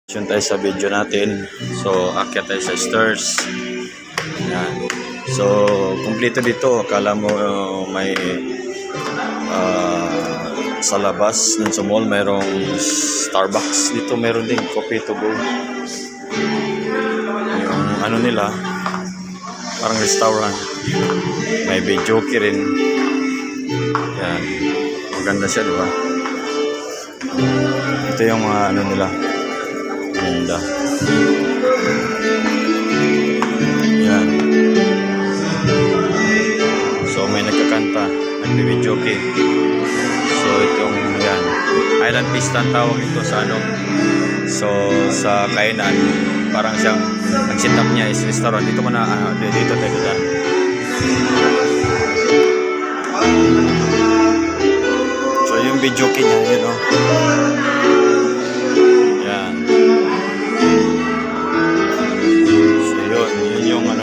Yun tayo sa video natin. So, akyat tayo sa stairs. Yan. So, kumpleto dito. Akala mo may sa labas ng sa mall mayroong Starbucks. Dito mayroon din coffee to go. Yung ano nila, parang restaurant. May videoke rin. Yan. Maganda siya, di ba? Ito yung mga ano nila. Ganda. Yan. So may nagkakanta, nagbi-videoke. So itong yan, Island Pista tawag ito sa ano. So sa kainan, parang siyang nag-set up niya is restaurant. Dito ko na dito tayo dyan. So yung videoke niya, yun o.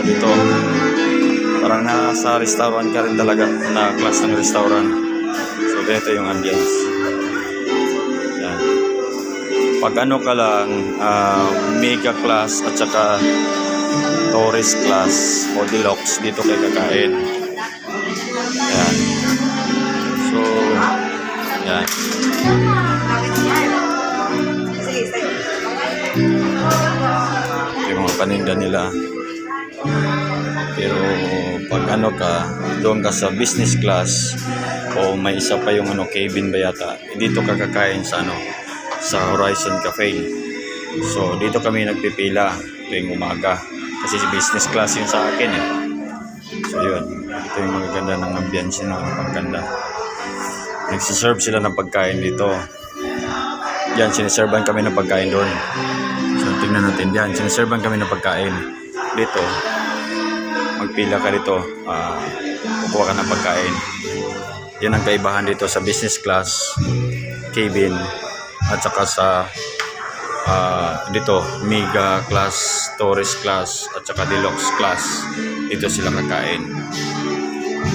Dito parang nasa restaurant ka rin talaga, na class ng restaurant. So ganito yung ambience. Yan. Pag ano ka lang mega class at saka tourist class o deluxe, dito kayo kakain. Yan. So yan. Yung mga paninda nila. Pero pag ano ka, doon ka sa business class o may isa pa yung ano, cabin ba yata, dito ka kakain sa ano, sa Horizon Cafe. So dito kami nagpipila tuwing umaga kasi business class yun sa akin eh. So yun, ito yung magaganda ng ambience na pagkanda. Nagsiserve sila ng pagkain dito. Yan, siniservan kami ng pagkain doon. So tingnan natin yan, siniservan kami ng pagkain dito. Magpila ka dito, kukuha ka ng pagkain. Yan ang kaibahan dito sa business class, cabin, at saka sa dito mega class, tourist class, at saka deluxe class. Dito sila kakain,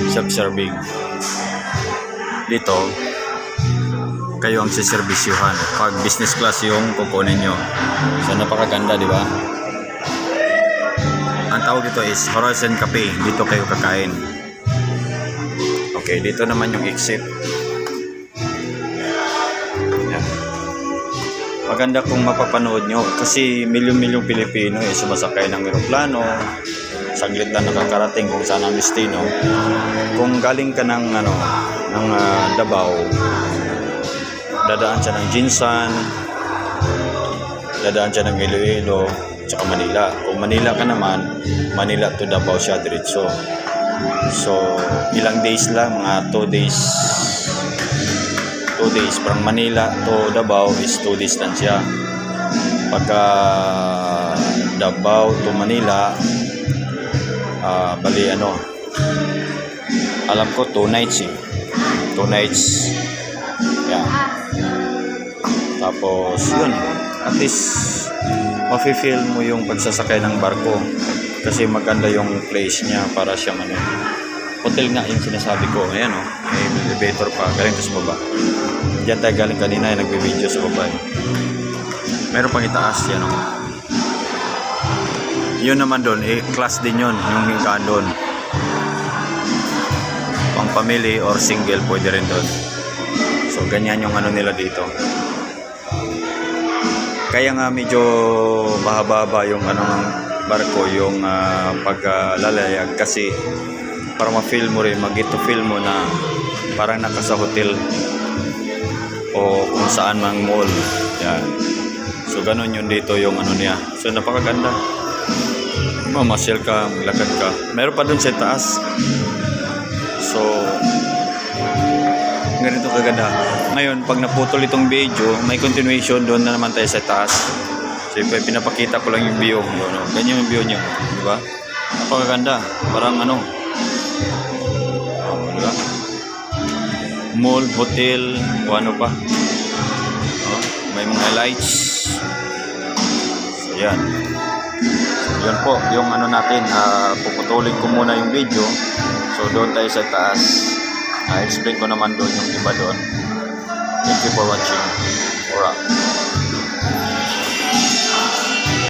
self-serving. Dito kayo ang siservisyuhan. Pag business class yung kukunin nyo. So napakaganda, di ba? Ang tawag dito is Horizon Cafe. Dito kayo kakain. Okay, dito naman yung exit. Yan. Maganda kung mapapanood nyo kasi milyon-milyong Pilipino sumasakay ng eroplano. Saglit na nakakarating kung saan ang destino. Kung galing ka ng ano, ng Davao, dadaan siya ng Jinsan, dadaan siya ng Iloilo, tsaka Manila. Kung Manila ka naman, Manila to Davao siya diretso. So ilang days lang, mga 2 days. 2 days from Manila to Davao is 2 days lang siya. Pagka Davao to Manila, bali ano, alam ko 2 nights eh. 2 nights. Yeah. Tapos yun, at least mafe-feel mo yung pagsasakay ng barko kasi maganda yung place niya para siya ano, hotel nga yung sinasabi ko. Ayan o, may elevator pa galing sa baba. Diyan tayo galing kanina yung nagbe-video sa baba eh. Meron pang itaas yan o. Yun naman doon eh, class din yun yung hinggaan doon. Pang family or single pwede rin doon. So ganyan yung ano nila dito. Kaya nga medyo mahaba-haba yung ano ng barko, yung paglalayag kasi para ma-feel mo rin, mag-feel mo na parang naka sa hotel o kung saan mang mall. Yan. So ganun yun dito yung ano niya. So napakaganda. Mamasyal ka, maglakad ka. Meron pa dun sa taas. So ganito kaganda. Ngayon, pag naputol itong video, may continuation doon na naman tayo sa taas. So, pinapakita ko lang yung view. No? Ganyan yung view niya. Di ba? Napakaganda. Parang ano. Di ba? Mall, hotel, o ano pa. May mga lights. So, yan. Yan po, yung ano natin. Puputulin ko muna yung video. So, doon tayo sa taas. I-explain ko naman doon yung iba doon. Thank you for watching. Alright.